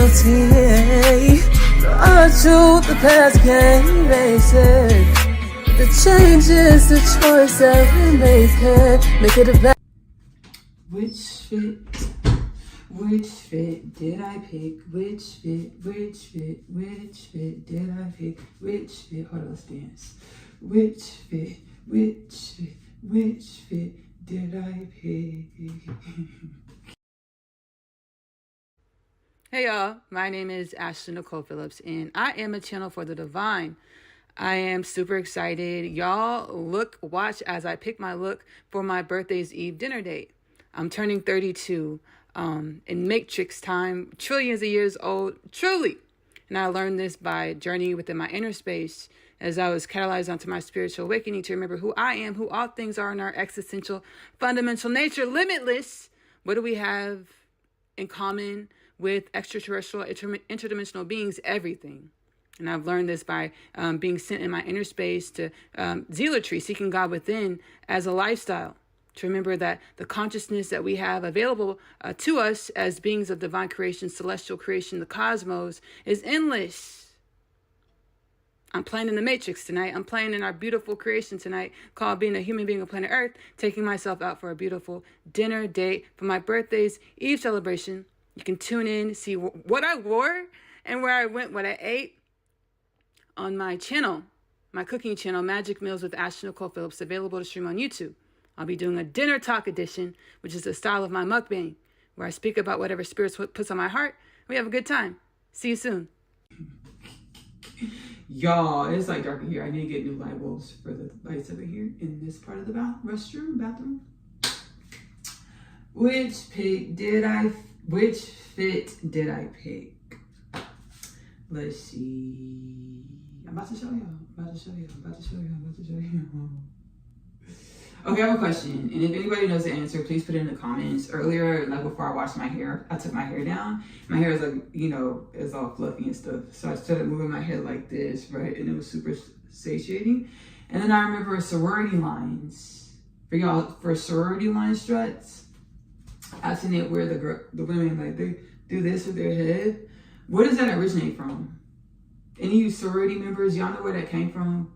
guilty. I choose the past, can't erase it. The change is the choice that we make it. Make it a better. Which fit did I pick? Which fit did I pick? Which fit, hold on, let's dance. Which fit did I pick? Hey y'all, my name is Ashley-Nicole Phillips, and I am a channel for the divine. I am super excited. Y'all watch as I pick my look for my birthday's eve dinner date. I'm turning 32 in matrix time, trillions of years old, truly. And I learned this by journeying within my inner space as I was catalyzed onto my spiritual awakening to remember who I am, who all things are in our existential, fundamental nature, limitless. What do we have in common with extraterrestrial, interdimensional beings? Everything. And I've learned this by being sent in my inner space to zealotry, seeking God within as a lifestyle. To remember that the consciousness that we have available to us as beings of divine creation, celestial creation, the cosmos, is endless. I'm playing in the matrix tonight. I'm playing in our beautiful creation tonight called being a human being on planet Earth, taking myself out for a beautiful dinner date for my birthday's eve celebration. You can tune in, see what I wore and where I went, what I ate on my channel, my cooking channel, Magic Meals with Ashley-Nicole Phillips, available to stream on YouTube. I'll be doing a dinner talk edition, which is the style of my mukbang, where I speak about whatever spirits puts on my heart. We have a good time. See you soon. Y'all, it's like dark in here. I need to get new light bulbs for the lights over here in this part of the bathroom. Which fit did I pick? Let's see. I'm about to show you. Okay, I have a question, and if anybody knows the answer, please put it in the comments. Earlier, like before I washed my hair, I took my hair down. My hair is like, it's all fluffy and stuff. So I started moving my head like this, right? And it was super satiating. And then I remember sorority lines. For sorority line struts, I've seen it where the women, like, they do this with their head. Where does that originate from? Any of you sorority members, y'all know where that came from?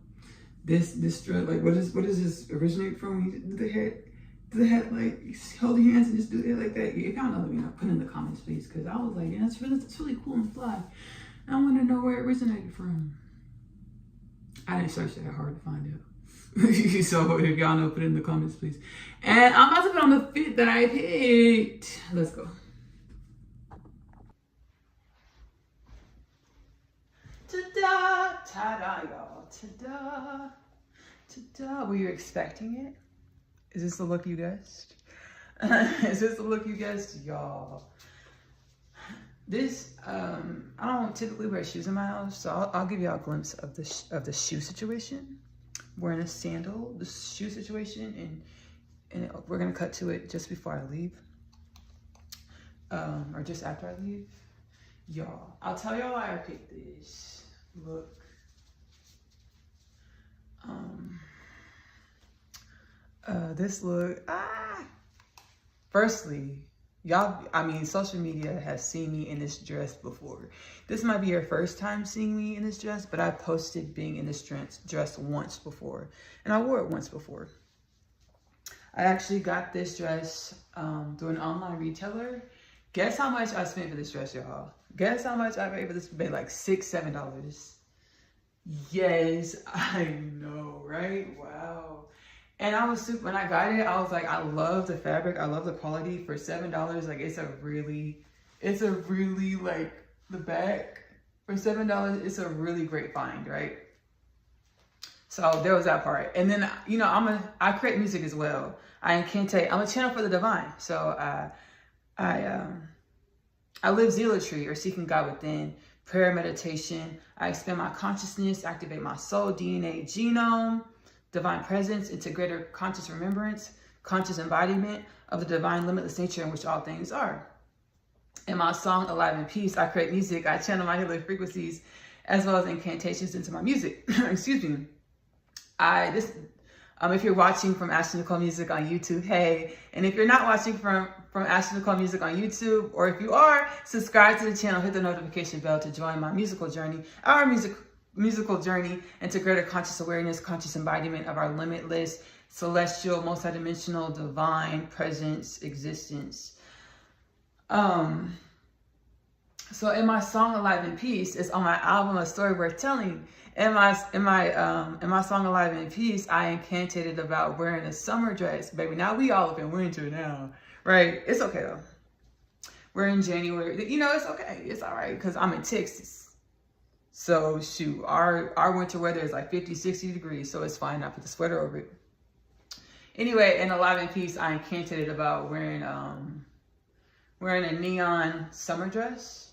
This strut, like, what does this originate from? You do the head, like, hold your hands and just do it like that. If y'all know, let me know, put in the comments, please, because I was like, yeah, that's really cool and fly. I want to know where it originated from. I didn't search that hard to find out. So if y'all know, put it in the comments, please. And I'm about to put on the fit that I picked. Let's go. Ta-da, ta-da, y'all. Ta-da, ta-da. Were you expecting it? Is this the look you guessed? Is this the look you guessed? Y'all. This, I don't typically wear shoes in my house, so I'll give y'all a glimpse of the shoe situation. Wearing a sandal, the shoe situation, and we're gonna cut to it just before I leave. Or just after I leave. Y'all, I'll tell y'all why I picked this look. This look, firstly, y'all, social media has seen me in this dress before. This might be your first time seeing me in this dress, but I posted being in this dress once before, and I wore it once before. I actually got this dress through an online retailer. Guess how much I spent for this dress, y'all? Guess how much I paid for this? Like $6, $7. Yes, I know, right? Wow. And I was super, when I got it, I was like, I love the fabric. I love the quality for $7. Like, it's a really, like, the back for $7, it's a really great find, right? So there was that part. And then, I create music as well. I incantate, I'm a channel for the divine. So I live zealotry, or seeking God within, prayer, meditation. I expand my consciousness, activate my soul, DNA, genome, divine presence into greater conscious remembrance, conscious embodiment of the divine limitless nature in which all things are. In my song, Alive in Peace, I create music. I channel my healing frequencies as well as incantations into my music. Excuse me. If you're watching from Ashley-Nicole Music on YouTube, hey. And if you're not watching from Ashley-Nicole Music on YouTube, or if you are, subscribe to the channel, hit the notification bell to join my musical journey, our musical journey into greater conscious awareness, conscious embodiment of our limitless, celestial, multidimensional, divine presence, existence. So in my song Alive in Peace, it's on my album A Story Worth Telling. In my song Alive in Peace, I incantated about wearing a summer dress. Baby, now we all up in winter now, right? It's okay though. We're in January. You know, it's okay. It's all right because I'm in Texas. So shoot, our winter weather is like 50, 60 degrees. So it's fine. I put the sweater over it. Anyway, in Alive in Peace, I incantated about wearing a neon summer dress.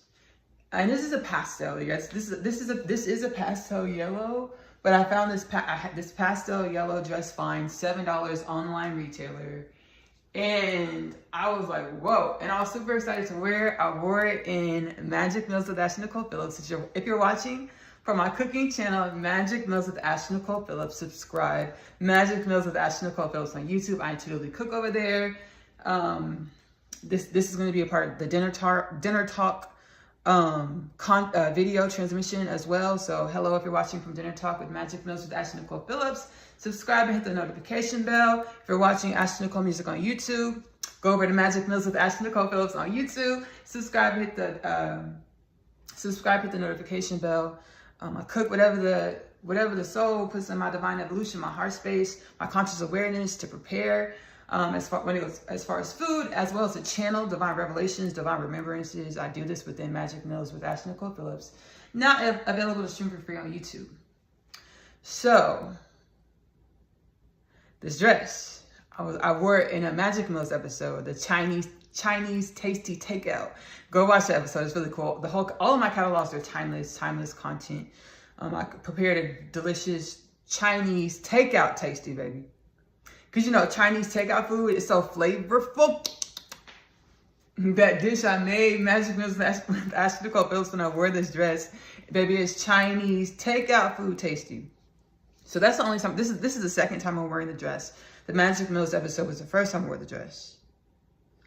And this is a pastel, yes. This is a pastel yellow, but I found this pastel yellow dress fine, $7 online retailer, and I was like, whoa! And I was super excited to wear it. I wore it in Magic Meals with Ashley-Nicole Phillips. If you're watching from my cooking channel, Magic Meals with Ashley-Nicole Phillips, subscribe. Magic Meals with Ashley-Nicole Phillips on YouTube. I intuitively cook over there. This is going to be a part of the dinner talk video transmission as well. So hello, if you're watching from Dinner Talk with Magic Meals with Ashley-Nicole Phillips, subscribe and hit the notification bell. If you're watching Ashley-Nicole Music on YouTube, go over to Magic Meals with Ashley-Nicole Phillips on YouTube, subscribe, hit the notification bell. I cook whatever the soul puts in my divine evolution, my heart space, my conscious awareness to prepare. As far as food, as well as to channel divine revelations, divine remembrances. I do this within Magic Meals with Ashley-Nicole Phillips. Now available to stream for free on YouTube. So this dress, I wore it in a Magic Meals episode, the Chinese tasty takeout. Go watch the episode; it's really cool. All of my catalogs are timeless content. I prepared a delicious Chinese takeout tasty, baby. Because, you know, Chinese takeout food is so flavorful. That dish I made, Magic Meals with Ashley-Nicole Phillips, when I wore this dress, baby, it's Chinese takeout food tasty. So that's the only time. This is the second time I'm wearing the dress. The Magic Meals episode was the first time I wore the dress.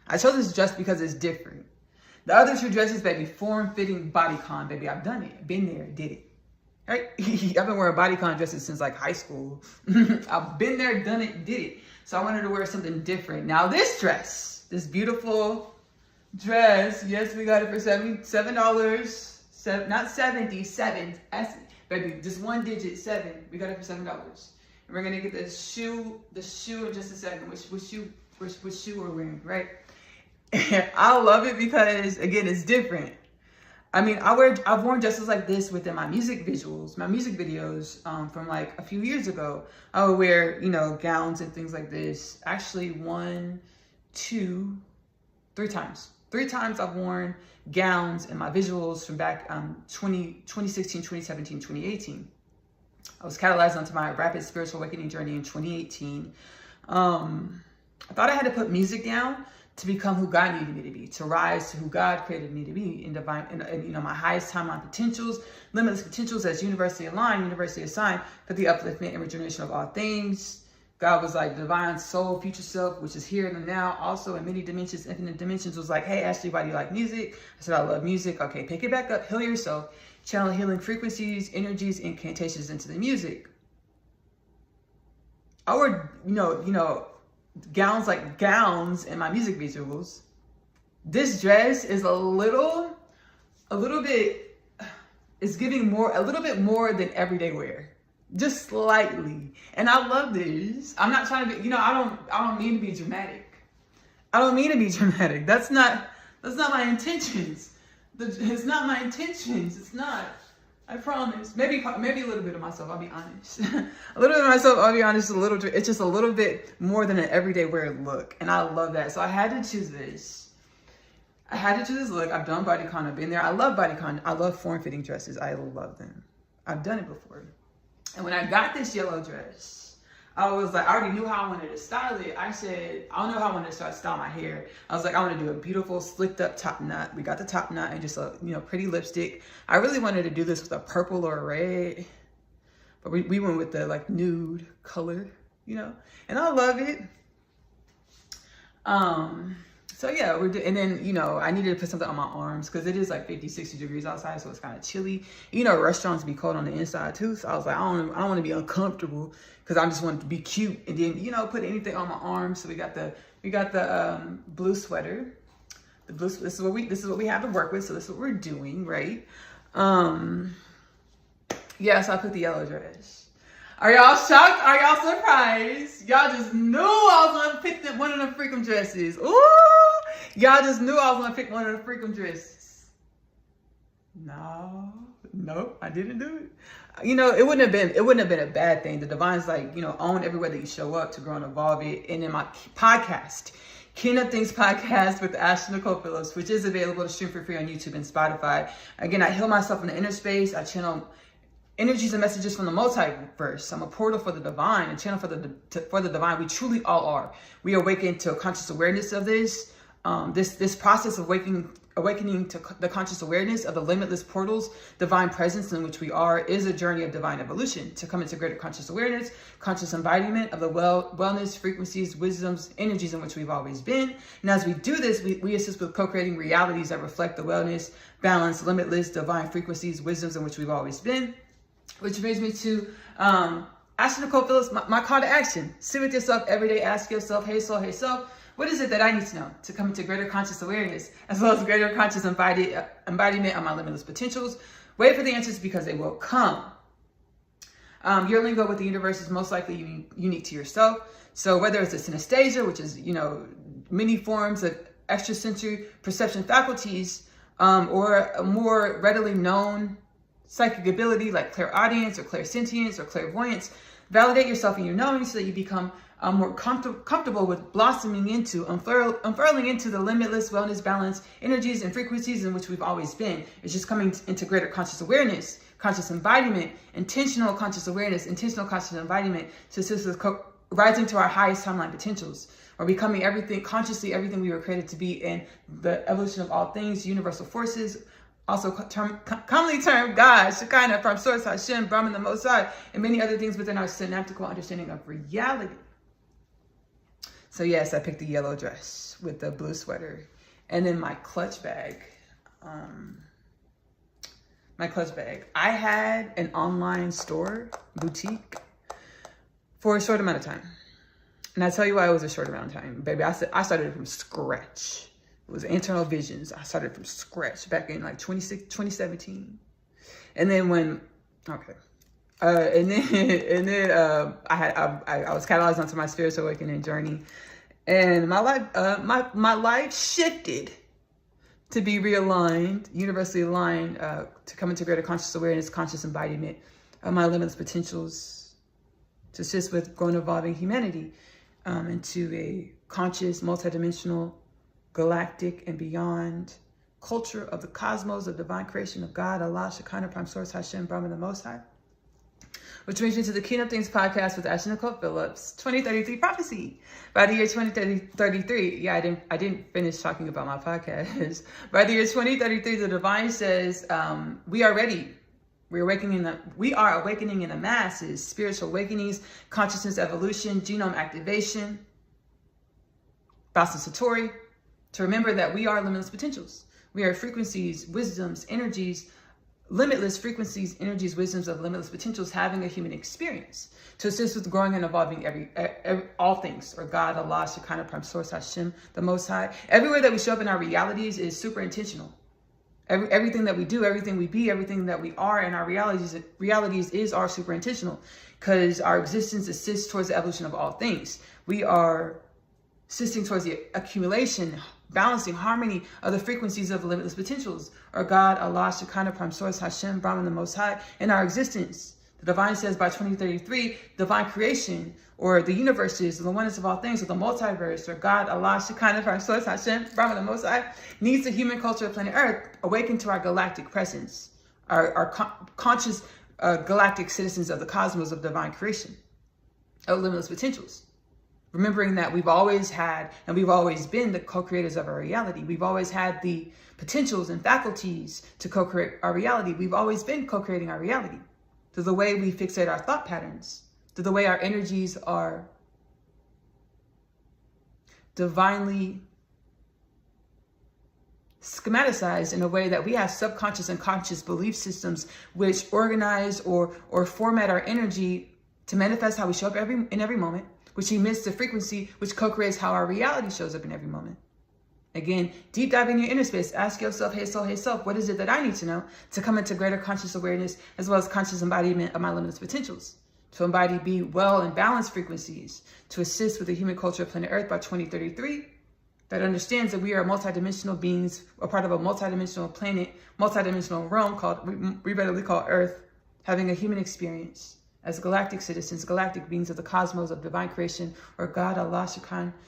I chose this dress because it's different. The other two dresses, baby, form-fitting bodycon, baby. I've done it. Been there, did it. Right? I've been wearing bodycon dresses since like high school. I've been there, done it, did it. So I wanted to wear something different. Now this dress, this beautiful dress, yes, we got it for $7. Not 77, baby, just one digit, 7. We got it for $7. And we're gonna get the shoe in just a second. Which shoe we're wearing, right? And I love it because again, it's different. I mean, I've worn dresses like this within my music visuals, my music videos from like a few years ago. I would wear, you know, gowns and things like this. Actually, 1, 2, 3 times. 3 times I've worn gowns in my visuals from back 2016, 2017, 2018. I was catalyzed onto my rapid spiritual awakening journey in 2018. I thought I had to put music down to become who God needed me to be, to rise to who God created me to be in divine, and you know, my highest timeline potentials, limitless potentials as universally aligned, universally assigned for the upliftment and regeneration of all things. God was like divine soul, future self, which is here and now, also in many dimensions, infinite dimensions, was like, hey, Ashley, why do you like music? I said, I love music. Okay, pick it back up, heal yourself, channel healing frequencies, energies, incantations into the music. I would, you know, gowns in my music visuals. This dress is a little bit, it's giving a little bit more than everyday wear, just slightly. And I love this. I'm not trying to be, you know, I don't mean to be dramatic. That's not my intentions. It's not my intentions. It's not. I promise. Maybe a little bit of myself, I'll be honest. A little bit of myself, I'll be honest, it's just a little bit more than an everyday wear look. And I love that. So I had to choose this. Look. I've done bodycon, I've been there. I love bodycon. I love form-fitting dresses. I love them. I've done it before. And when I got this yellow dress, I was like, I already knew how I wanted to style it. I said, I don't know how I wanted to style my hair. I was like, I want to do a beautiful slicked up top knot. We got the top knot and just a, you know, pretty lipstick. I really wanted to do this with a purple or a red, but we went with the like nude color. you know, and I love it. So yeah, and then, you know, I needed to put something on my arms because it is like 50, 60 degrees outside. So it's kind of chilly. You know, restaurants be cold on the inside too. So I was like, I don't want to be uncomfortable because I just want to be cute and then, you know, put anything on my arms. So we got the blue sweater. This is what we have to work with. So this is what we're doing, right? Yeah, so I put the yellow dress. Are y'all shocked? Are y'all surprised? Y'all just knew I was gonna pick one of them freakum dresses. Ooh, y'all just knew I was gonna pick one of the freakum dresses. Nope, I didn't do it. You know, it wouldn't have been a bad thing. The divine's like, you know, own everywhere that you show up to grow and evolve it. And in my podcast, Kingdom Things Podcast with Ashley-Nicole Phillips, which is available to stream for free on YouTube and Spotify. Again, I heal myself in the inner space. I channel energies and messages from the multiverse. I'm a portal for the divine, a channel for the divine. We truly all are. We awaken to a conscious awareness of this. This process of awakening to the conscious awareness of the limitless portals, divine presence in which we are, is a journey of divine evolution to come into greater conscious awareness, conscious embodiment of the wellness, frequencies, wisdoms, energies in which we've always been. And as we do this, we assist with co-creating realities that reflect the wellness, balance, limitless, divine frequencies, wisdoms in which we've always been. Which brings me to Ashley-Nicole Phillips, my call to action. Sit with yourself every day, ask yourself, hey soul, what is it that I need to know to come into greater conscious awareness, as well as greater conscious embodiment of my limitless potentials? Wait for the answers because they will come. Your lingo with the universe is most likely unique to yourself. So whether it's a synesthesia, which is, you know, many forms of extrasensory perception faculties, or a more readily known psychic ability like clairaudience or clairsentience or clairvoyance, validate yourself in your knowing so that you become more comfortable with blossoming into, unfurling into the limitless wellness, balance, energies, and frequencies in which we've always been. It's just coming into greater conscious awareness, conscious embodiment, intentional conscious awareness, intentional conscious embodiment to assist with rising to our highest timeline potentials, or becoming consciously everything we were created to be in the evolution of all things, universal forces, also commonly termed God, Shekinah, from Source, Hashem, Brahman, the Most High, and many other things within our synaptical understanding of reality. So yes, I picked the yellow dress with the blue sweater. And then my clutch bag. I had an online store, boutique, for a short amount of time. And I tell you why it was a short amount of time. Baby, I started it from scratch. It was internal visions. I started from scratch back in like 2017. And then I was catalyzed onto my spiritual awakening journey, and my life shifted to be realigned, universally aligned, to come into greater conscious awareness, conscious embodiment of my limitless potentials, to assist with growing, evolving humanity into a conscious, multidimensional, galactic and beyond culture of the cosmos, of divine creation of God, Allah, Shekinah, Prime Source, Hashem, Brahman, the Most High. Which brings me to the Kingdom Things Podcast with Ashley-Nicole Phillips, 2033 prophecy. By the year 2033, yeah, I didn't finish talking about my podcast. By the year 2033, the divine says, we are ready. We are awakening in the masses, spiritual awakenings, consciousness evolution, genome activation, Boston Satori, to remember that we are limitless potentials. We are frequencies, wisdoms, energies, limitless frequencies, energies, wisdoms of limitless potentials having a human experience to assist with growing and evolving all things, or God, Allah, Shekinah, Prime Source, Hashem, the Most High. Everywhere that we show up in our realities is super intentional. Everything that we do, everything we be, everything that we are in our realities is our super intentional, because our existence assists towards the evolution of all things. We are assisting towards the accumulation, balancing, harmony of the frequencies of limitless potentials, or God, Allah, Shekinah, Prime Source, Hashem, Brahman, the Most High, in our existence. The divine says by 2033, divine creation, or the universes, or the oneness of all things, or the multiverse, or God, Allah, Shekinah, Prime Source, Hashem, Brahman, the Most High, needs the human culture of planet Earth awaken to our galactic presence, our conscious galactic citizens of the cosmos of divine creation, of limitless potentials. Remembering that we've always had and we've always been the co-creators of our reality. We've always had the potentials and faculties to co-create our reality. We've always been co-creating our reality through the way we fixate our thought patterns, through the way our energies are divinely schematized in a way that we have subconscious and conscious belief systems which organize or format our energy to manifest how we show up in every moment, which emits the frequency which co-creates how our reality shows up in every moment. Again, deep dive in your inner space. Ask yourself, hey self, what is it that I need to know to come into greater conscious awareness as well as conscious embodiment of my limitless potentials? To embody, be well and balanced frequencies, to assist with the human culture of planet Earth by 2033, that understands that we are multidimensional beings, a part of a multidimensional planet, multidimensional realm called, we readily call Earth, having a human experience as galactic citizens, galactic beings of the cosmos of divine creation, or God, Allah,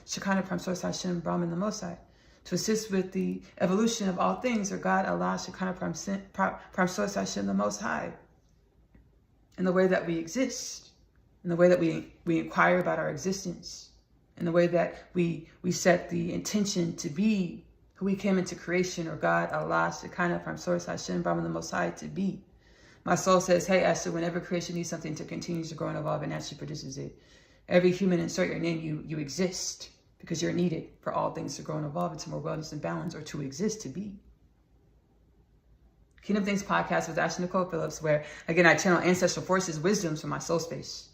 Shekinah, Prime Source, Hashem, Brahman, the Most High. To assist with the evolution of all things, or God, Allah, Shekinah, Prime Source, Hashem, the Most High. In the way that we exist, in the way that we inquire about our existence, in the way that we set the intention to be who we came into creation, or God, Allah, Shekinah, Prime Source, Hashem, Brahman, the Most High, to be. My soul says, hey, Ashley, whenever creation needs something to continue to grow and evolve, and actually produces it. Every human, insert your name, you exist because you're needed for all things to grow and evolve into more wellness and balance, or to exist, to be. Kingdom Things podcast with Ashley-Nicole Phillips, where, again, I channel ancestral forces, wisdoms from my soul space.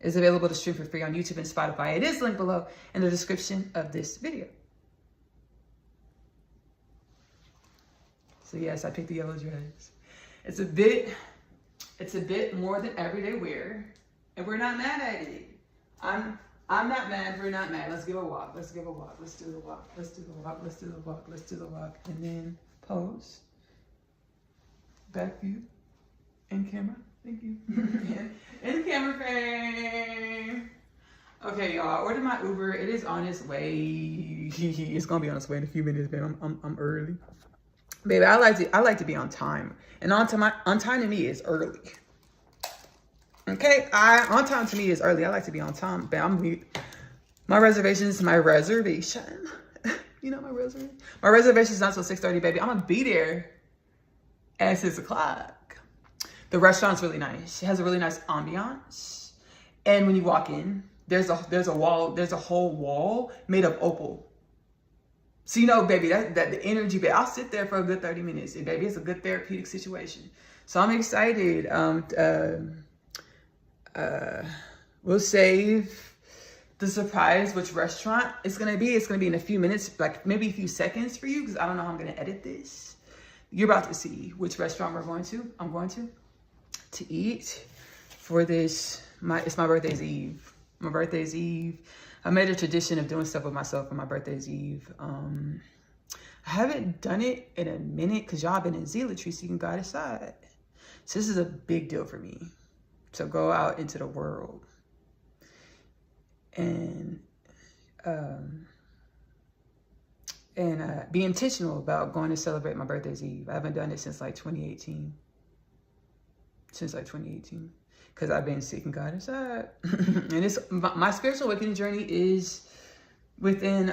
It is available to stream for free on YouTube and Spotify. It is linked below in the description of this video. So yes, I picked the yellow dress. It's a bit more than everyday wear, and we're not mad at it. I'm not mad, we're not mad. Let's give a walk. Let's give a walk. Let's do the walk. Let's do the walk. Let's do the walk. Let's do the walk. And then pose. Back view. In camera. Thank you. in camera frame. Okay, y'all. I ordered my Uber. It is on its way. It's gonna be on its way in a few minutes, babe. I'm early. Baby, I like to be on time. And on time to me is early. Okay, on time to me is early. I like to be on time. Babe, my reservation is my reservation. You know my reservation? My reservation is not till 6:30, baby. I'm gonna be there at 6 o'clock. The restaurant's really nice. It has a really nice ambiance. And when you walk in, there's a whole wall made of opal. So you know, baby, that the energy, baby, I'll sit there for a good 30 minutes. And baby, it's a good therapeutic situation. So I'm excited. We'll save the surprise which restaurant it's gonna be. It's gonna be in a few minutes, like maybe a few seconds for you, because I don't know how I'm gonna edit this. You're about to see which restaurant I'm going to eat for this. It's my birthday's eve. My birthday's eve. I made a tradition of doing stuff with myself on my birthday's eve. I haven't done it in a minute because y'all been in zealotry seeking God aside. So this is a big deal for me to go out into the world and be intentional about going to celebrate my birthday's eve. I haven't done it since like 2018. Because I've been seeking God inside. And my spiritual awakening journey is within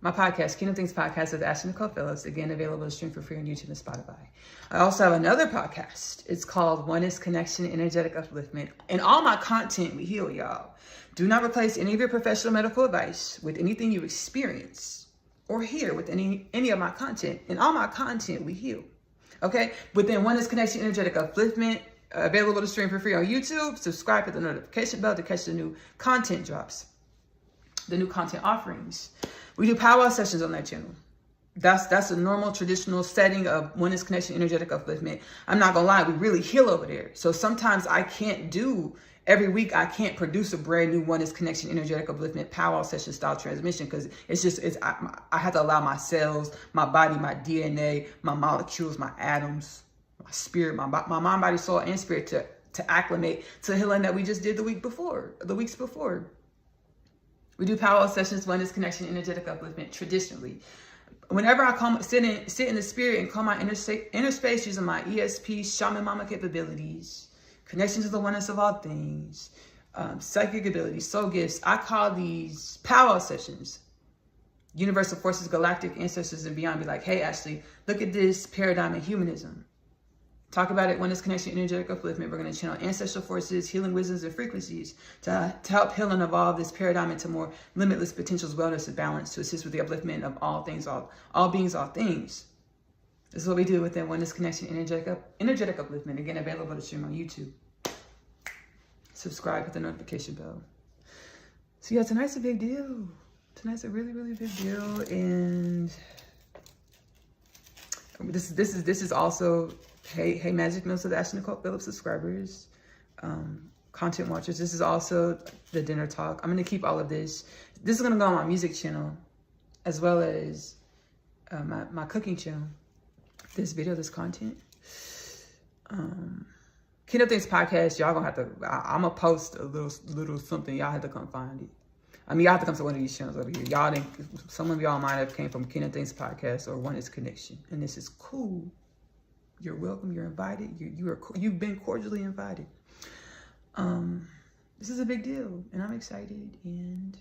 my podcast, Kingdom Things podcast with Ashley-Nicole Phillips, again, available to stream for free on YouTube and Spotify. I also have another podcast. It's called Oneness Connection Energetic Upliftment. And all my content, we heal, y'all. Do not replace any of your professional medical advice with anything you experience or hear with any of my content. And all my content, we heal. Okay? Within Oneness Connection Energetic Upliftment, available to stream for free on YouTube. Subscribe to the notification bell to catch the new content drops, the new content offerings. We do powwow sessions on that channel. That's a normal traditional setting of Oneness Connection Energetic Upliftment. I'm not gonna lie, we really heal over there. So sometimes I can't do every week. I can't produce a brand new Oneness Connection Energetic Upliftment powwow session style transmission because I have to allow my cells, my body, my DNA, my molecules, my atoms, my spirit, my mind, body, soul, and spirit to acclimate to the healing that we just did the weeks before. We do powwow sessions, Oneness Connection, Energetic Upliftment, traditionally. Whenever I sit in the spirit and calm my inner space using my ESP, shaman mama capabilities, connection to the oneness of all things, psychic abilities, soul gifts, I call these powwow sessions. Universal forces, galactic ancestors, and beyond be like, hey, Ashley, look at this paradigm in humanism. talk about it, Oneness Connection Energetic Upliftment. We're going to channel ancestral forces, healing wisdoms, and frequencies to help heal and evolve this paradigm into more limitless potentials, wellness, and balance, to assist with the upliftment of all things, all beings, all things. This is what we do within Oneness Connection Energetic Upliftment. Again, available to stream on YouTube. Subscribe with the notification bell. So yeah, tonight's a big deal. Tonight's a really, really big deal. And this is also, hey Magic Notes of the Ashley-Nicole Phillips subscribers, content watchers. This is also the dinner talk. I'm gonna keep all of this. This is gonna go on my music channel, as well as my cooking channel. This video, this content. Kingdom Things podcast, y'all gonna have to, I'm gonna post a little something. Y'all have to come find it. I mean, y'all have to come to one of these channels over here. Y'all didn't, some of y'all might have came from Kingdom Things podcast or Oneness Connection. And this is cool. You're welcome, you're invited. You've been cordially invited. This is a big deal, and I'm excited, and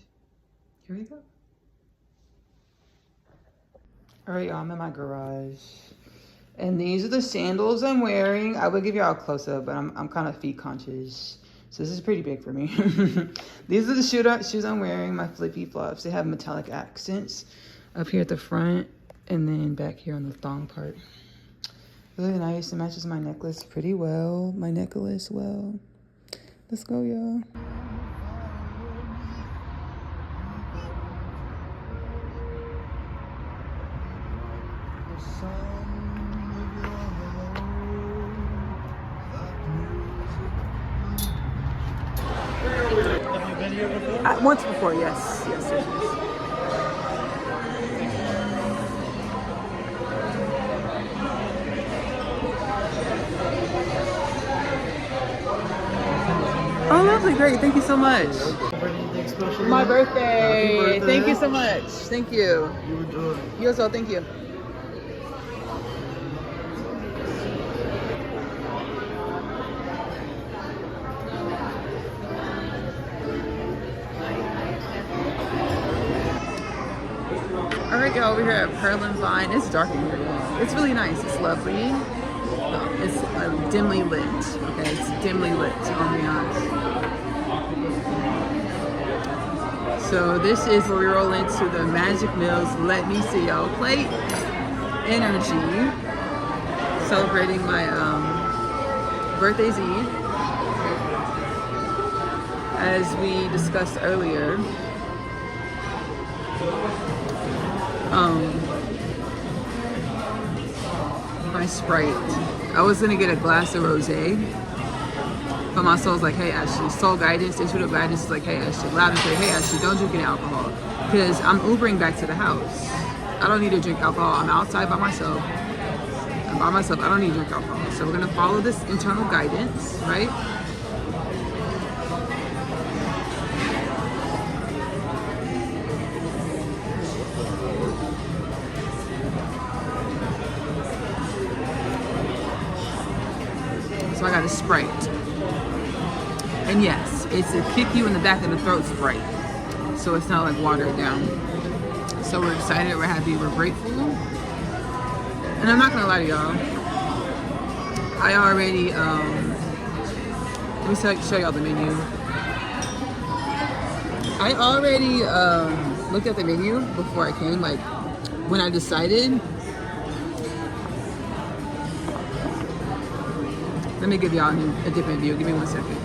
here we go. All right, y'all, I'm in my garage. And these are the sandals I'm wearing. I will give y'all a close-up, but I'm kind of feet conscious. So this is pretty big for me. These are the shoes I'm wearing, my flippy flops. They have metallic accents up here at the front and then back here on the thong part. Really nice. It matches my necklace pretty well. My necklace well. Let's go, y'all. Once before, yes. Oh, lovely, great. Thank you so much. My birthday. Thank you so much. Thank you. You enjoy. You as well. Thank you. All right, y'all, over here at Pearl and Vine. It's dark in here. It's really nice. It's lovely. It's dimly lit. Okay, it's dimly lit. I'll be honest. So this is where we roll into the Magic Mills Let Me See Y'all Plate energy, celebrating my birthday's Eve. As we discussed earlier, my Sprite. I was gonna get a glass of rosé, but my soul's like, hey Ashley, soul guidance, intuitive guidance is like, hey Ashley, loud and clear, hey Ashley, don't drink any alcohol, because I'm Ubering back to the house. I don't need to drink alcohol. I'm outside by myself. I don't need to drink alcohol. So we're gonna follow this internal guidance, right? So I got a Sprite. And yes, it's a kick you in the back of the throat Sprite. So it's not like watered down. So we're excited, we're happy, we're grateful. And I'm not gonna lie to y'all. I already, let me show y'all the menu. I already looked at the menu before I came, like when I decided. Let me give y'all a different view. Give me 1 second.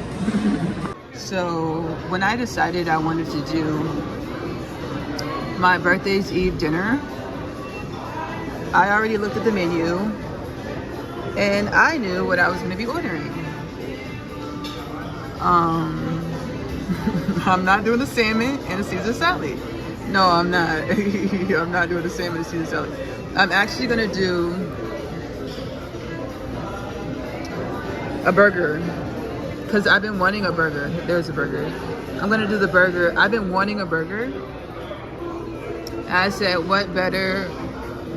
So when I decided I wanted to do my birthday's Eve dinner, I already looked at the menu and I knew what I was going to be ordering. I'm not doing the salmon and a Caesar salad. No, I'm not. I'm not doing the salmon and a Caesar salad. I'm actually going to do a burger, because I've been wanting a burger. There's a burger. I'm gonna do the burger. I've been wanting a burger. I said, what better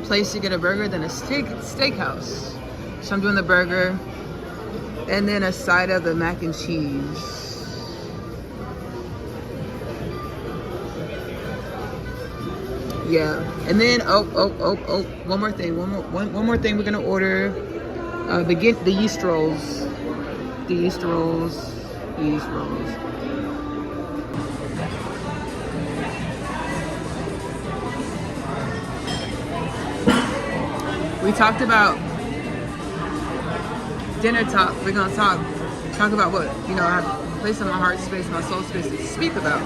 place to get a burger than a steakhouse? So I'm doing the burger, and then a side of the mac and cheese. Yeah, and then one more thing. One more thing we're gonna order. The yeast rolls. The yeast rolls. The yeast rolls. We talked about dinner talk. We're gonna talk about what, you know, I have placed in my heart space, my soul space to speak about.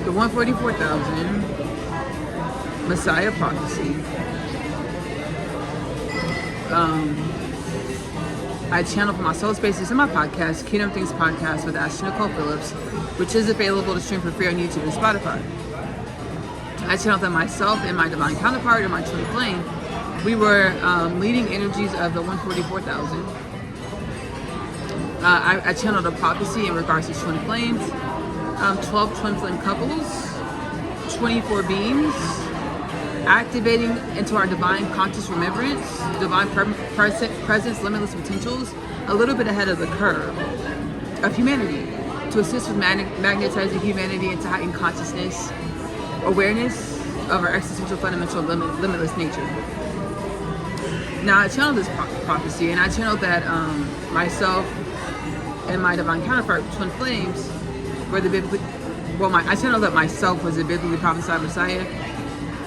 The 144,000 Messiah prophecy. I channel for my soul spaces in my podcast, Kingdom Things Podcast with Ashley-Nicole Phillips, which is available to stream for free on YouTube and Spotify. I channeled them myself and my divine counterpart, or my twin flame. We were leading energies of the 144,000. I channeled a prophecy in regards to twin flames, 12 twin flame couples, 24 beings, activating into our divine conscious remembrance, divine presence, limitless potentials, a little bit ahead of the curve of humanity, to assist with magnetizing humanity into heightened consciousness, awareness of our existential, fundamental, limitless nature. Now, I channeled this prophecy, and I channeled that myself and my divine counterpart, twin flames, were the biblically, I channeled that myself was a biblically prophesied Messiah.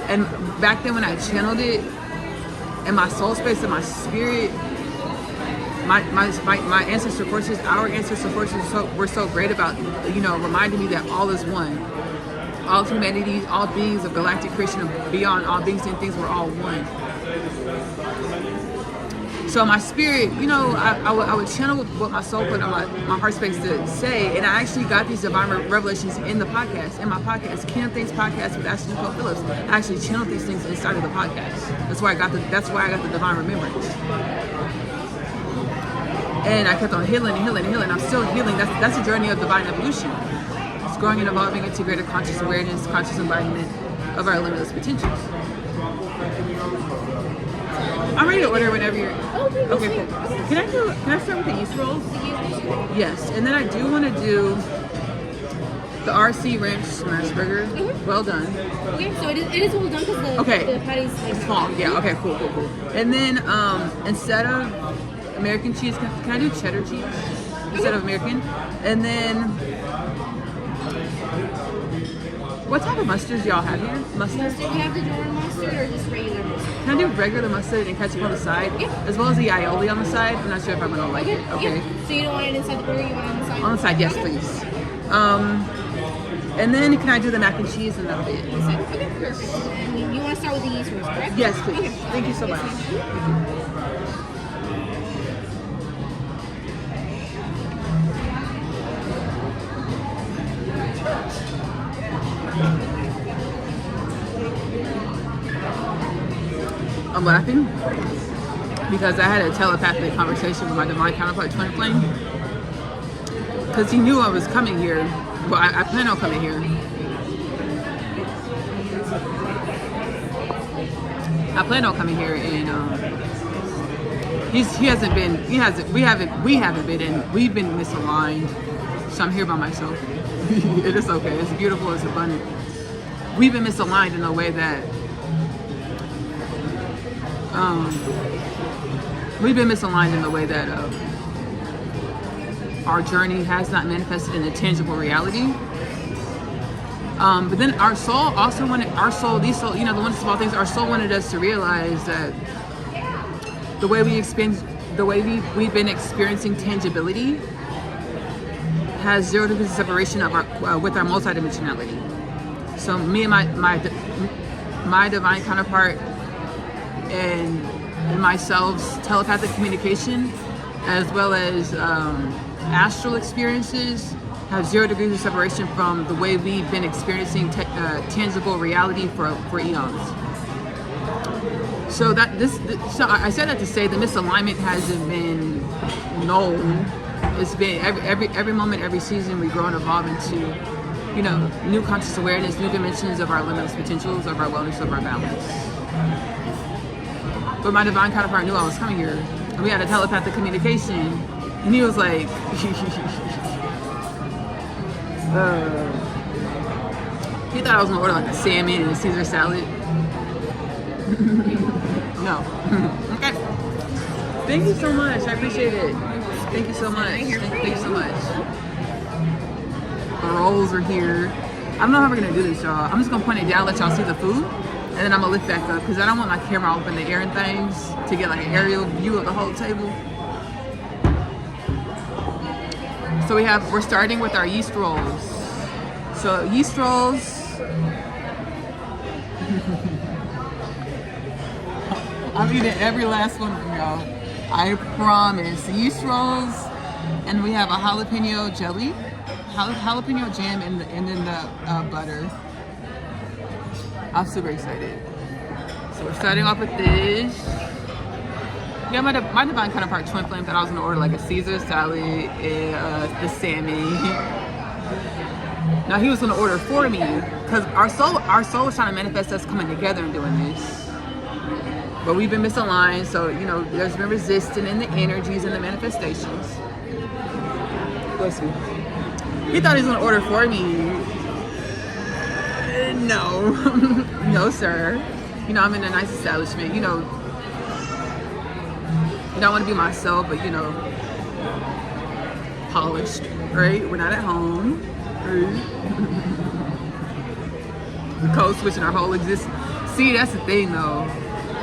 And back then when I channeled it, in my soul space and my spirit, my ancestor forces, our ancestor forces were so great about, you know, reminding me that all is one. All humanity, all beings of galactic creation and beyond, all beings and things were all one. So my spirit, you know, I would channel what my soul put on my heart space to say, and I actually got these divine revelations in my podcast, Kingdom Things Podcast with Ashley-Nicole Phillips. I actually channeled these things inside of the podcast. That's why I got the divine remembrance. And I kept on healing. I'm still healing. That's a journey of divine evolution. It's growing and evolving into greater conscious awareness, conscious embodiment of our limitless potentials. I'm ready to order whenever you're. Okay, cool. Can I start with the yeast rolls? Yes, and then I do want to do the RC Ranch Smash Burger. Mm-hmm. Well done. Okay, so it is well done because the patty's like small. Yeah. Okay. Cool. And then instead of American cheese, can I do cheddar cheese instead of American? And then what type of mustards y'all have here? Mustard? You have the Jordan mustard or just regular mustard? Can I do regular mustard and ketchup on the side? Yeah. As well as the aioli on the side? I'm not sure if I'm going to like it. Okay. Yeah. So you don't want it inside the burger, you want it on the side? On the side, yes, please. And then can I do the mac and cheese and that'll be it? Okay, perfect. And you want to start with the yeast rolls, correct? Yes, please. Okay. Thank you so much. I'm laughing because I had a telepathic conversation with my divine counterpart, twin flame, because he knew I was coming here. Well, I plan on coming here. And we haven't been, and we've been misaligned. So I'm here by myself. It is okay. It's beautiful. It's abundant. We've been misaligned in a way that our journey has not manifested in a tangible reality. But then our soul also wanted, the one small things, our soul wanted us to realize that the way we've been experiencing tangibility has 0 degrees of separation of with our multidimensionality. So me and my divine counterpart and myself's telepathic communication, as well as astral experiences, have 0 degrees of separation from the way we've been experiencing tangible reality for eons. So I said that to say the misalignment hasn't been known. It's been every moment, every season we grow and evolve into, new conscious awareness, new dimensions of our limitless potentials, of our wellness, of our balance. But my divine counterpart knew I was coming here, and we had a telepathic communication, and he was like, he thought I was gonna order like a salmon and a Caesar salad. No. Okay. Thank you so much. I appreciate it. Thank you so much. Thank you so much. The rolls are here. I don't know how we're gonna do this, y'all. I'm just gonna point it down, let y'all see the food, and then I'm gonna lift back up because I don't want my camera up in the air and things to get like an aerial view of the whole table. So we're starting with our yeast rolls. So yeast rolls. I'm eating every last one from y'all. I promise. Yeast rolls, and we have a jalapeno jelly, jalapeno jam, and then the butter. I'm super excited. So we're starting off with this. Yeah, my divine counterpart twin flame thought I was gonna order like a Caesar salad and the salmon. Now he was gonna order for me because our soul was trying to manifest us coming together and doing this. But we've been misaligned, so you know there's been resistance in the energies and the manifestations. Bless you. He thought he was gonna order for me. No, no, sir. You know I'm in a nice establishment. You know, I don't want to be myself, but you know, polished, right? We're not at home. Right? We're code switching our whole existence. See, that's the thing, though.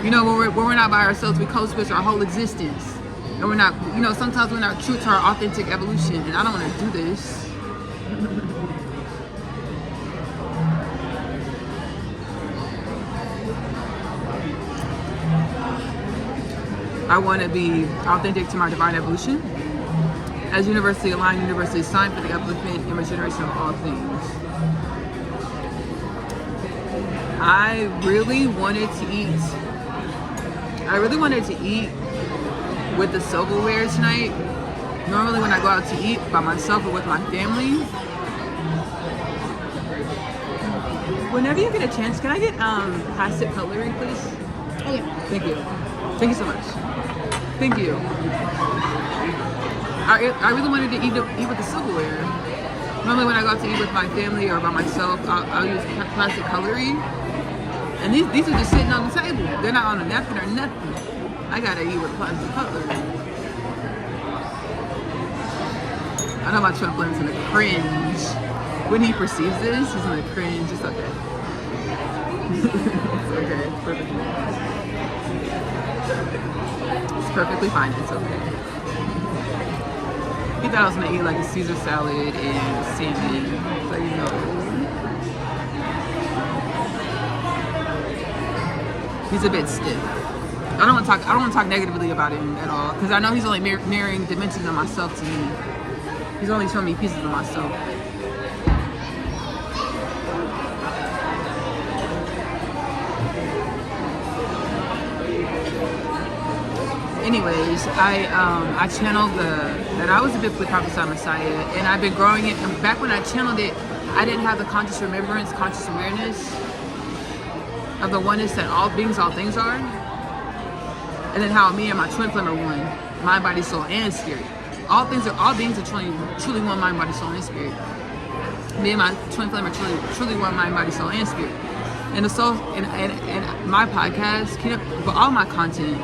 You know, when we're not by ourselves, we code switch our whole existence. And we're not, you know, sometimes we're not true to our authentic evolution. And I don't want to do this. I want to be authentic to my divine evolution. As universally aligned, universally signed for the upliftment and regeneration of all things. I really wanted to eat with the silverware tonight. Normally when I go out to eat by myself or with my family. Whenever you get a chance, can I get plastic cutlery, please? Oh yeah. Thank you. Thank you so much. Thank you. I really wanted to eat with the silverware. Normally when I go out to eat with my family or by myself, I'll use plastic cutlery. And these are just sitting on the table. They're not on a napkin or nothing. I gotta eat with plastic cutlery. I know my twin flame's gonna cringe. When he perceives this, he's gonna cringe. It's okay. It's okay. It's perfectly fine. It's perfectly fine. It's okay. He thought I was gonna eat like a Caesar salad and salmon. So you know. He's a bit stiff. I don't want to talk negatively about him at all because I know he's only mirroring dimensions of myself to me. He's only showing me pieces of myself. Anyways, I channeled that I was a biblically prophesied Messiah, and I've been growing it. And back when I channeled it, I didn't have the conscious remembrance, conscious awareness of the oneness that all beings, all things are. And then how me and my twin flame are one, mind, body, soul, and spirit. All beings are truly one mind, body, soul, and spirit. Me and my twin flame are truly one mind, body, soul, and spirit. And the soul and my podcast, but all my content,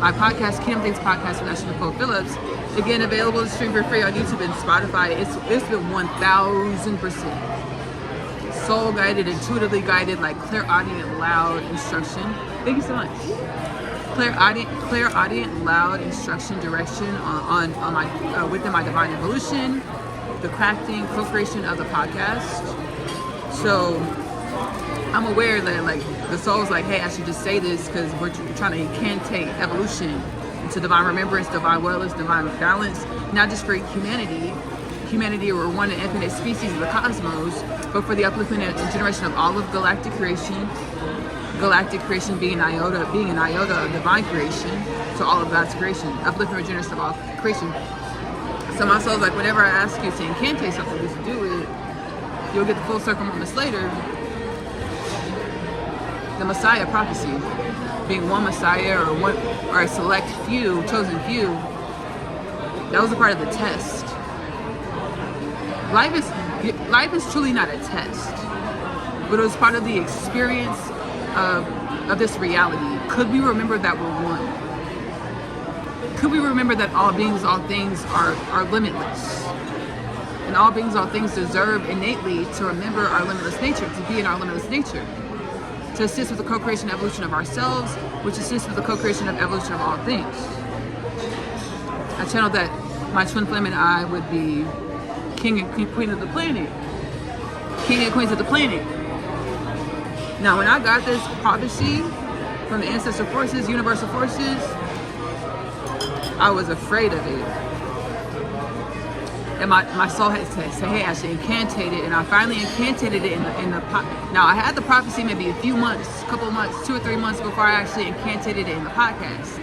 my podcast, Kingdom Things Podcast with Ashley-Nicole Phillips, again available to stream for free on YouTube and Spotify. It's been 1000% soul guided, intuitively guided, like clairaudient, loud instruction. Thank you so much. Clairaudient, loud instruction, direction on my within my divine evolution, the crafting, co-creation of the podcast. So I'm aware that like the soul's like, hey, I should just say this because we're trying to incantate evolution into divine remembrance, divine wellness, divine balance, not just for humanity. Humanity, we're one and infinite species of the cosmos, but for the upliftment and generation of all of galactic creation. Galactic creation being an iota of divine creation, so all of God's creation, upliftment and regeneration of all creation. So my soul's like, whenever I ask you to incantate something, just do it. You'll get the full circle moments later. The Messiah prophecy, being one Messiah or a select few, chosen few, that was a part of the test. Life is truly not a test, but it was part of the experience of of this reality? Could we remember that we're one? Could we remember that all beings, all things are limitless? And all beings, all things deserve innately to remember our limitless nature, to be in our limitless nature, to assist with the co-creation and evolution of ourselves, which assists with the co-creation and evolution of all things. I channeled that my twin flame and I would be king and queen of the planet. King and queens of the planet. Now, when I got this prophecy from the ancestral forces, universal forces, I was afraid of it. And my soul had to say, hey, Ashley, incantate it. And I finally incantated it in the now, I had the prophecy maybe a few months, couple months, 2 or 3 months before I actually incantated it in the podcast.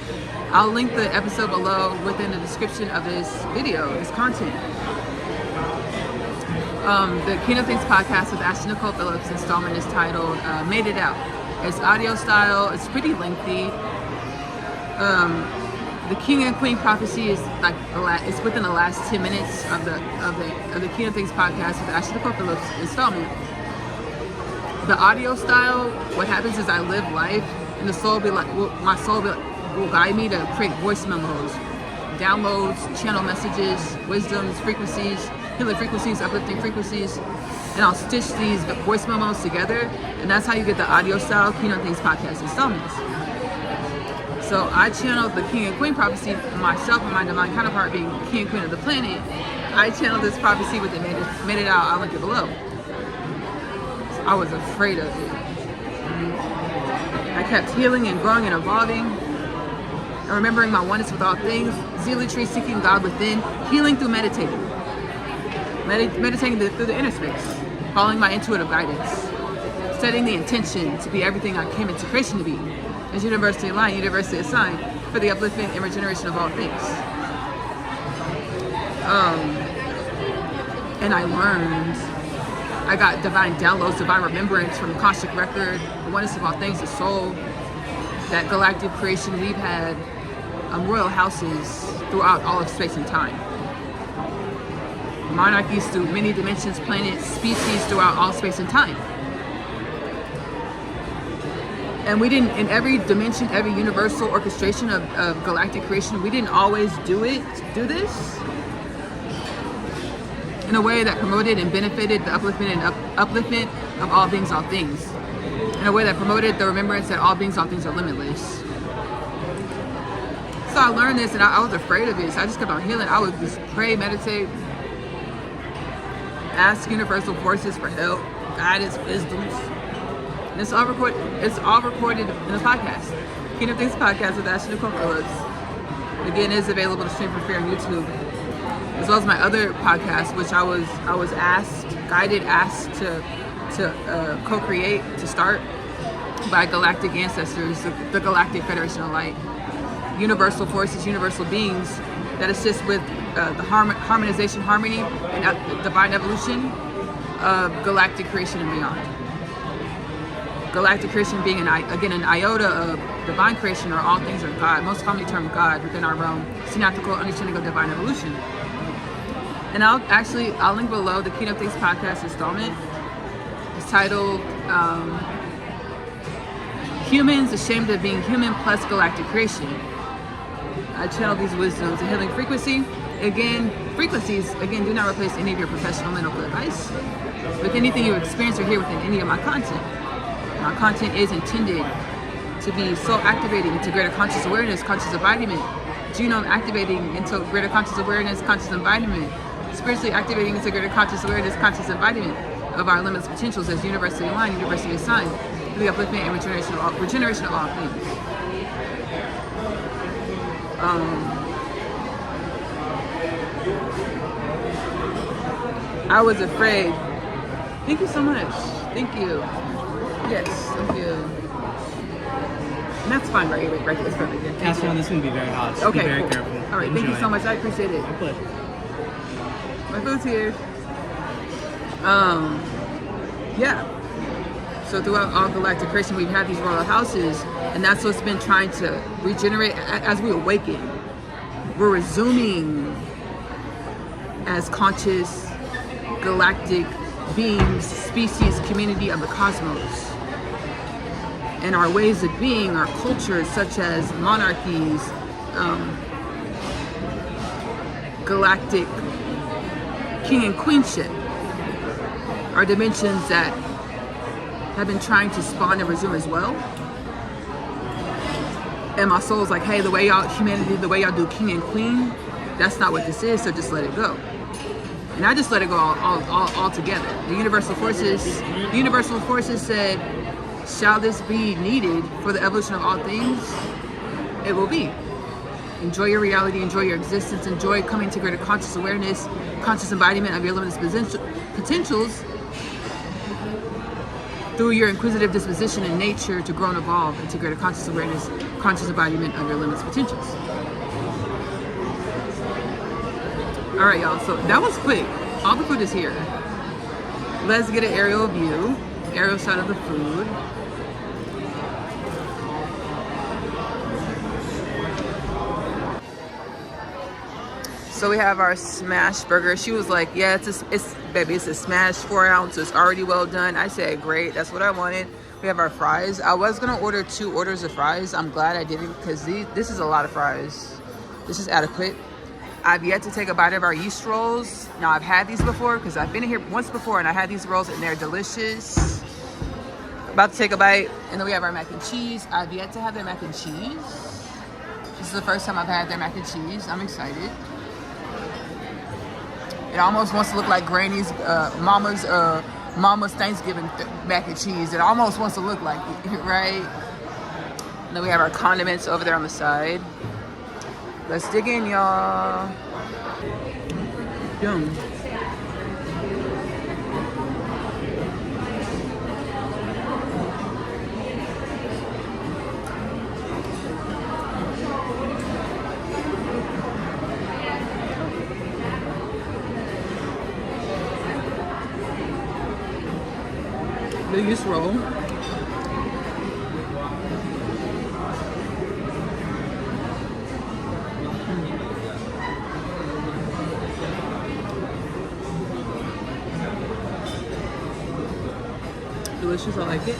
I'll link the episode below within the description of this video, this content. The King of Things podcast with Ashley-Nicole Phillips installment is titled Made It Out. It's audio style, it's pretty lengthy. The King and Queen prophecy is like it's within the last 10 minutes of the King of Things podcast with Ashley-Nicole Phillips installment. The audio style, what happens is I live life, and the soul will be like, my soul will guide me to create voice memos, downloads, channel messages, wisdoms, frequencies, healing frequencies, uplifting frequencies, and I'll stitch these voice memos together, and that's how you get the audio style King of Things podcast installments. So I channeled the King and Queen prophecy, myself and my divine counterpart being King and Queen of the planet. I channeled this prophecy with it, made it out. I'll link it below. So I was afraid of it. I kept healing and growing and evolving, and remembering my oneness with all things, zealotry, seeking God within, healing through meditating. Meditating through the inner space, following my intuitive guidance, setting the intention to be everything I came into creation to be, as universally aligned, universally assigned for the upliftment and regeneration of all things. And I learned, I got divine downloads, divine remembrance from the Akashic record, the oneness of all things, the soul, that galactic creation. We've had royal houses throughout all of space and time. Monarchies through many dimensions, planets, species throughout all space and time. And we didn't, in every dimension, every universal orchestration of galactic creation, we didn't always do this in a way that promoted and benefited the upliftment of all beings, all things. In a way that promoted the remembrance that all beings, all things are limitless. So I learned this, and I was afraid of it, so I just kept on healing. I would just pray, meditate, ask universal forces for help, guidance, wisdoms. And it's all recorded in the podcast. King of Things podcast with Ashley-Nicole Phillips. Again, it is available to stream for free on YouTube, as well as my other podcast, which I was asked to co-create, to start by galactic ancestors, the Galactic Federation of Light, universal forces, universal beings that assist with the harmonization, harmony, and divine evolution of galactic creation and beyond. Galactic creation being an iota of divine creation, or all things are God, most commonly termed God within our realm, synaptical understanding of divine evolution. And I'll link below the King of Things podcast installment. It's titled Humans Ashamed of Being Human plus Galactic Creation. I channel these wisdoms and healing frequencies. Frequencies do not replace any of your professional medical advice with anything you experience or hear within any of my content. My content is intended to be soul activating into greater conscious awareness, conscious embodiment, genome activating into greater conscious awareness, conscious embodiment, spiritually activating into greater conscious awareness, conscious embodiment of our limitless potentials as universally aligned, universally assigned to the upliftment and regeneration of all things. I was afraid. Thank you so much. Thank you. Yes, thank you. And that's fine right here. Right here. It's perfect. Yeah, Pass around. This is going to be very hot. So okay, be very cool. careful. All right, thank you so much. I appreciate it. My pleasure. My food's here. Yeah. So throughout all galactic creation, we've had these royal houses, and that's what's been trying to regenerate as we awaken. We're resuming as conscious galactic beings, species, community of the cosmos. and our ways of being, our cultures, such as monarchies, galactic king and queenship, are dimensions that have been trying to spawn and resume as well. And my soul's like, hey, the way y'all, humanity, the way y'all do king and queen, that's not what this is, so just let it go. And I just let it go all together. The universal forces said, shall this be needed for the evolution of all things? It will be. Enjoy your reality, enjoy your existence, enjoy coming to greater conscious awareness, conscious embodiment of your limitless potentials through your inquisitive disposition and nature to grow and evolve into greater conscious awareness, conscious embodiment of your limitless potentials. All right, y'all, so that was quick. All the food is here. Let's get an aerial view, aerial shot of the food. So we have our smash burger. She was like, yeah, it's a smash 4 ounce. It's already well done. I said, great, that's what I wanted. We have our fries. I was gonna order 2 orders of fries. I'm glad I didn't, because this is a lot of fries. This is adequate. I've yet to take a bite of our yeast rolls. Now, I've had these before because I've been here once before and I had these rolls and they're delicious. About to take a bite. And then we have our mac and cheese. I've yet to have their mac and cheese. This is the first time I've had their mac and cheese. I'm excited. It almost wants to look like Granny's, Mama's Thanksgiving mac and cheese. It almost wants to look like it, right? And then we have our condiments over there on the side. Let's dig in, y'all. Yum. The yeast roll. Delicious, I like it.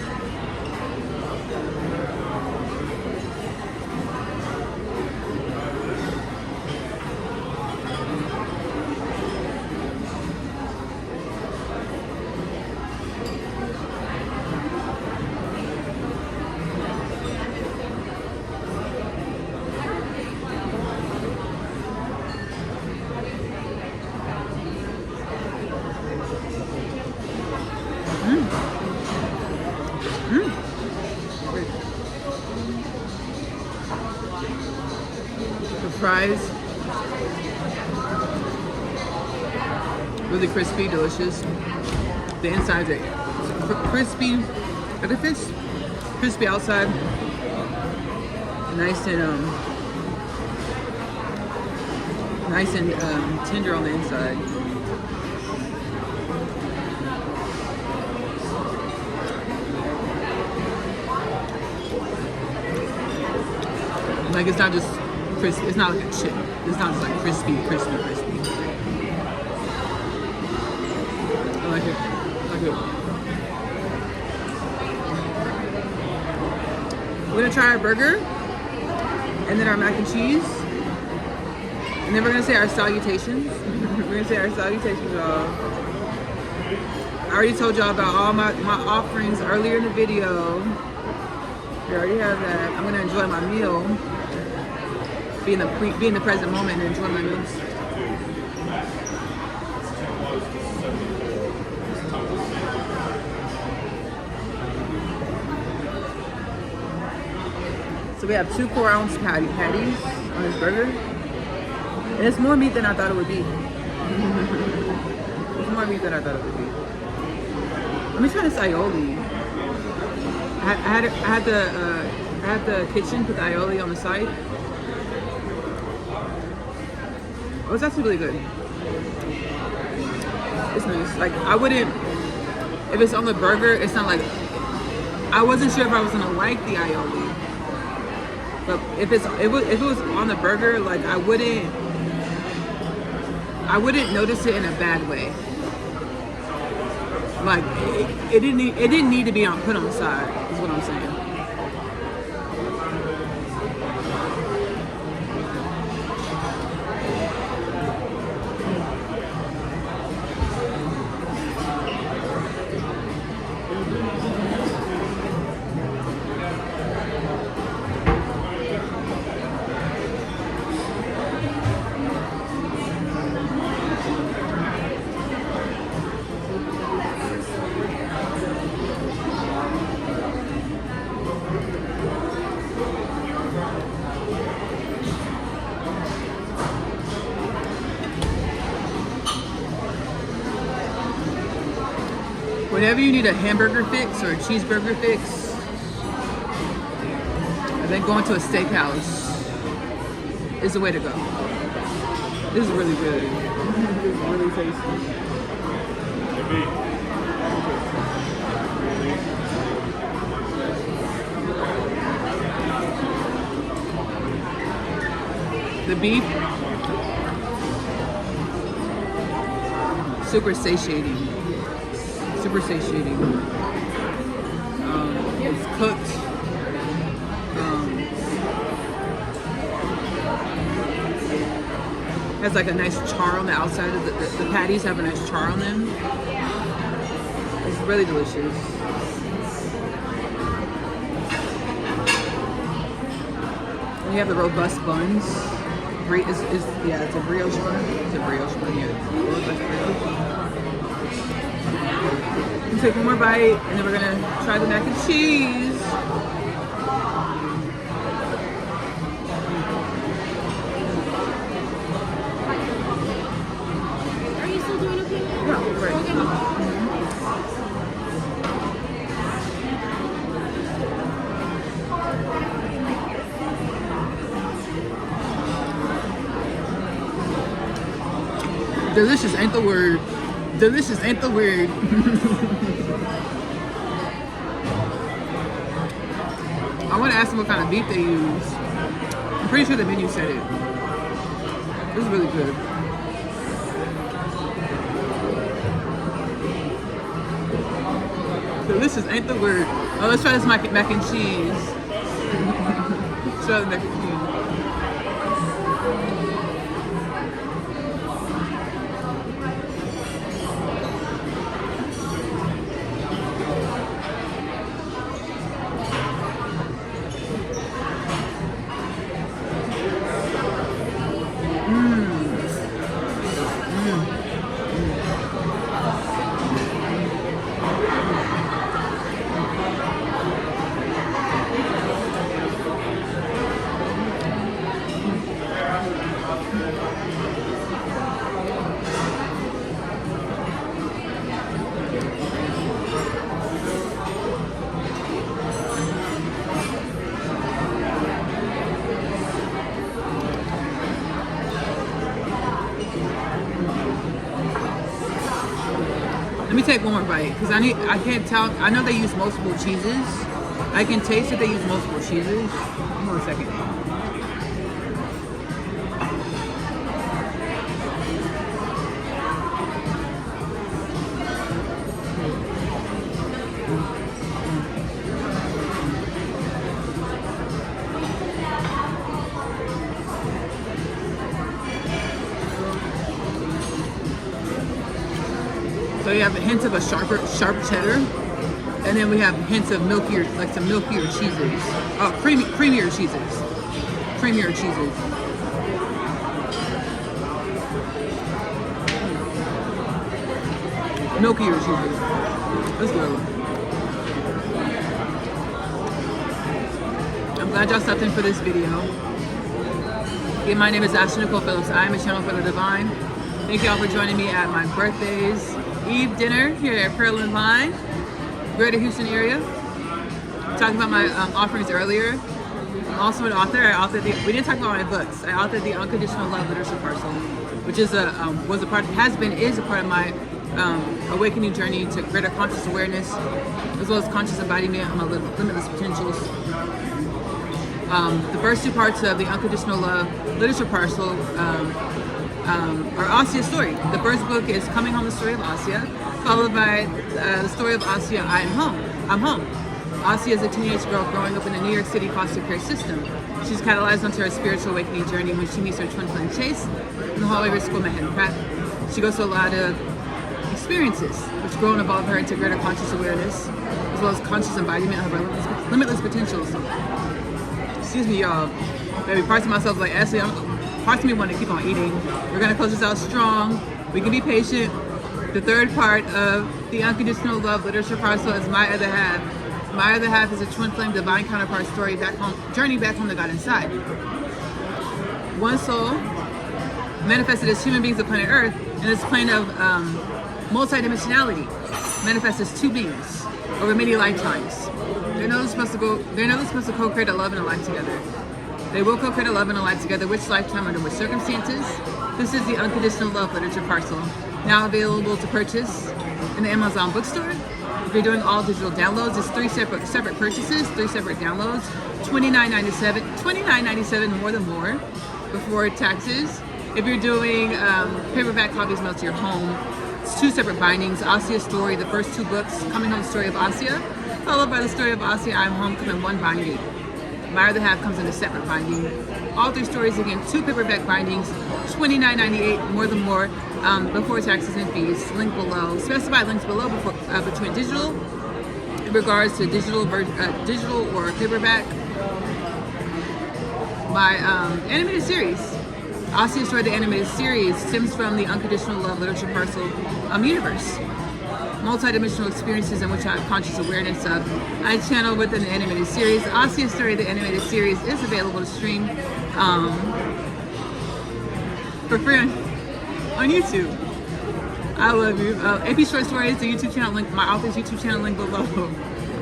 Fries, really crispy, delicious. The insides are crispy, like a fish, crispy outside, nice and tender on the inside. Like, it's not just crispy, it's not like a chip. It's not just like crispy. I like it. We're gonna try our burger, and then our mac and cheese, and then we're gonna say our salutations. Y'all. I already told y'all about all my offerings earlier in the video. You already have that. I'm gonna enjoy my meal. Be in the present moment and enjoy my meals. So we have 2 4-ounce patties on this burger. And it's more meat than I thought it would be. Let me try this aioli. I had the kitchen put the aioli on the side. Oh, it's actually really good. It's nice. Like, I wouldn't, if it's on the burger, it's not like, I wasn't sure if I was gonna like the aioli. But if it was on the burger, like, I wouldn't notice it in a bad way. Like, it didn't need to be put on the side, is what I'm saying. Whenever you need a hamburger fix or a cheeseburger fix, I think going to a steakhouse is the way to go. This is really good. This is really tasty. The beef, super satiating. Super satiating. It's cooked. Has like a nice char on the outside of the patties have a nice char on them. It's really delicious. We have the robust buns. Yeah, it's a brioche bun. It's a brioche bun, yeah. We'll take one more bite, and then we're gonna try the mac and cheese. Are you still doing okay? Yeah, great. Okay. Delicious ain't the word. Delicious ain't the word. I want to ask them what kind of beef they use. I'm pretty sure the menu said it. This is really good. Delicious ain't the word. Oh, let's try this mac and cheese. Let's try the mac and cheese. Let me take one more bite because I can't tell. I know they use multiple cheeses. I can taste that they use multiple cheeses. Hold on a second. So you have a hint of a sharp cheddar, and then we have hints of milkier, like some milkier cheeses. Oh, creamier cheeses. Creamier cheeses. Milkier cheeses. Let's go. I'm glad y'all stepped in for this video. Again, my name is Ashley-Nicole Phillips. I am a channel for the divine. Thank y'all for joining me at my birthday's Eve dinner here at Pearl & Vine, Greater Houston area. Talking about my offerings earlier. I'm also an author. We didn't talk about my books. I authored the Unconditional Love Literature Parcel, which is is a part of my awakening journey to greater conscious awareness, as well as conscious embodiment of my limitless potentials. The first two parts of the Unconditional Love Literature Parcel are Asia's story. The first book is Coming Home, the Story of Asia, followed by the story of Asia, I'm Home. Asia is a teenage girl growing up in the New York City foster care system. She's catalyzed onto her spiritual awakening journey when she meets her twin flame Chase in the hallway of her school, Manhattan Pratt. She goes through a lot of experiences which grow and evolve her into greater conscious awareness, as well as conscious embodiment of her limitless potentials. Excuse me, y'all. Maybe parts of myself like, Ashley, parts of me want to keep on eating. We're going to close this out strong. We can be patient. The third part of the Unconditional Love Literature Parcel is My Other Half. My Other Half is a twin flame divine counterpart story journey back home to God inside. One soul manifested as human beings of planet Earth in this plane of multidimensionality. manifest as two beings over many lifetimes. They're never supposed to co-create a love and a life together. They will co-create a love and a life together, which lifetime, under which circumstances. This is the Unconditional Love Literature Parcel, now available to purchase in the Amazon bookstore. If you're doing all digital downloads, it's three separate purchases, 3 separate downloads, $29.97 more than more before taxes. If you're doing paperback copies mailed to your home, it's 2 separate bindings. Asia's Story, the first 2 books, Coming Home, the Story of Asia, followed by the Story of Asia, I'm Home, come in 1 binding. My Other Half comes in a separate binding. All 3 stories, again, 2 paperback bindings, $29.98 more than more before taxes and fees. Link below. Specified links below between digital, in regards to digital or paperback. My animated series, Asia's Story, the animated series, stems from the Unconditional Love Literature Parcel universe. Multi-dimensional experiences in which I have conscious awareness of. I channel within the animated series. Asia's Story, the animated series, is available to stream for free on YouTube. I love you. AP Short Stories, the YouTube channel link, my author's YouTube channel link below.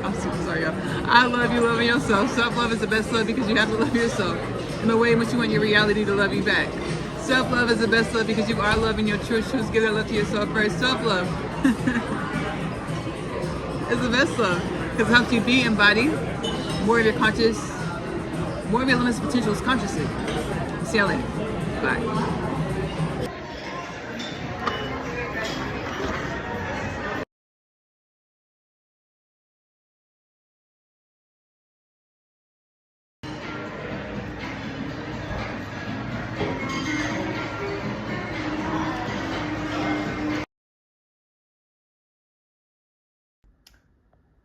I'm super sorry, y'all. I love you, loving yourself. Self-love is the best love because you have to love yourself in the way in which you want your reality to love you back. Self-love is the best love because you are loving your true truths. Give that love to yourself first. Self-love is the best love because it helps you be embodied, more of your conscious, more of your limitless potentials consciously. See y'all later. Bye.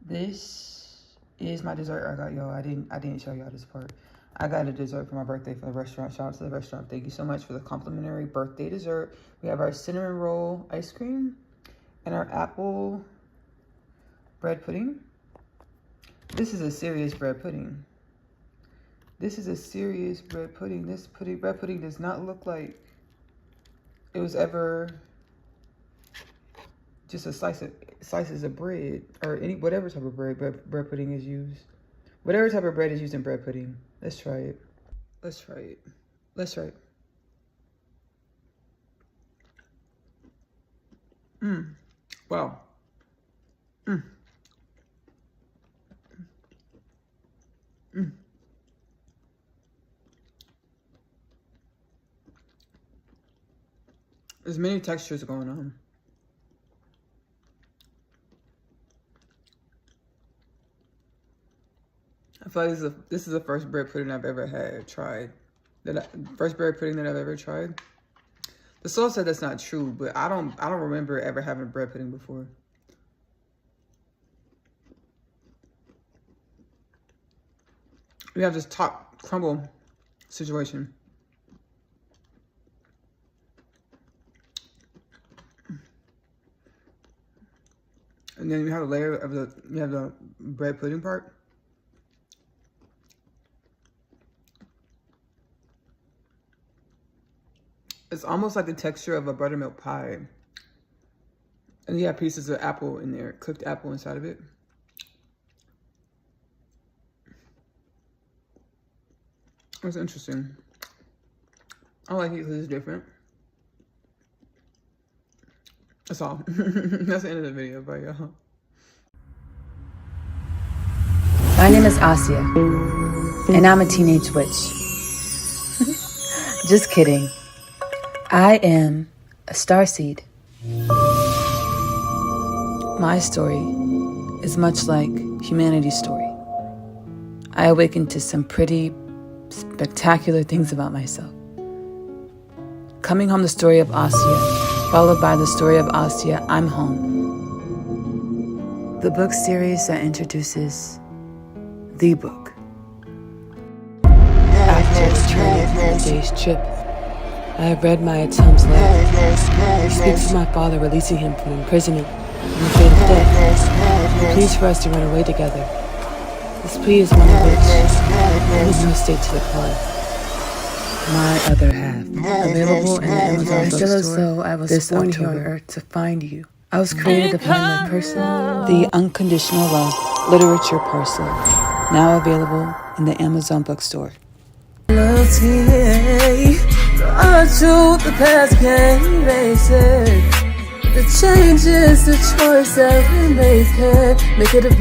This is my dessert I got, y'all. I didn't show y'all this part. I got a dessert for my birthday from the restaurant. Shout out to the restaurant. Thank you so much for the complimentary birthday dessert. We have our cinnamon roll ice cream and our apple bread pudding. This is a serious bread pudding. This is a serious bread pudding. This bread pudding does not look like it was ever just a slices of bread or whatever type of bread pudding is used. Whatever type of bread is used in bread pudding. Let's try it. Let's try it. Let's try it. Wow. There's many textures going on. I feel like this is the first bread pudding I've ever tried. First bread pudding that I've ever tried. The soul said that's not true, but I don't remember ever having bread pudding before. We have this top crumble situation. And then you have a layer of the bread pudding part. It's almost like the texture of a buttermilk pie. And you have pieces of apple in there, cooked apple inside of it. It's interesting. I like it because it's different. That's all. That's the end of the video. Bye, y'all. My name is Asia, and I'm a teenage witch. Just kidding. I am a starseed. My story is much like humanity's story. I awakened to some pretty spectacular things about myself. Coming Home, the Story of Asia, followed by the Story of Asia, I'm Home. The book series that introduces the book. After returning from a day's trip, I have read my Atom's letter. He speaks of my father releasing him from imprisonment and the fate of death. He pleads for us to run away together. This plea is one of which I make no state to decline. My Other Half, available in the Amazon bookstore. I feel as though I was born here on Earth to find you, I was created to find my person. The Unconditional Love Literature Parcel, now available in the Amazon bookstore. Loyalty, our truth, the past can't erase it. The change is the choice that we make it a